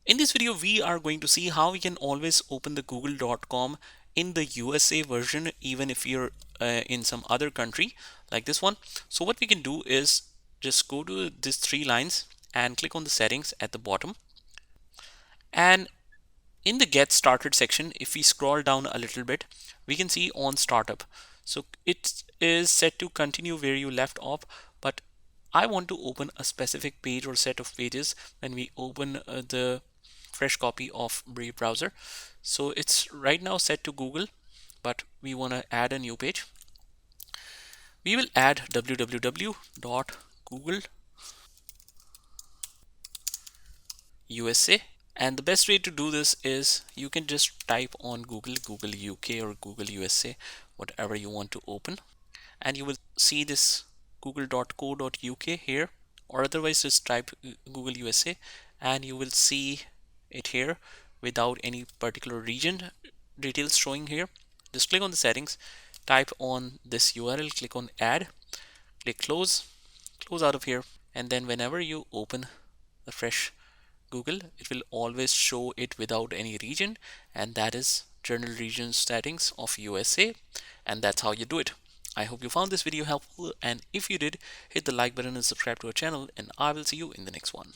In this video, we are going to see how we can always open the google.com in the USA version, even if you're in some other country like this one. So what we can do is just go to these three lines and click on the settings at the bottom. And in the get started section, if we scroll down a little bit, we can see on startup. So it is set to continue where you left off, but I want to open a specific page or set of pages when we open the fresh copy of Brave browser. So it's right now set to Google, but we want to add a new page. We will add www.google.usa, and the best way to do this is you can just type on Google UK or Google USA, whatever you want to open, and you will see this google.co.uk here, or otherwise just type Google USA and you will see it here without any particular region details showing here. Just click on the settings, type on this URL, click on add, click close out of here, and then whenever you open the fresh Google, it will always show it without any region, and that is general region settings of USA, and that's how you do it. I hope you found this video helpful, and if you did, hit the like button and subscribe to our channel, and I will see you in the next one.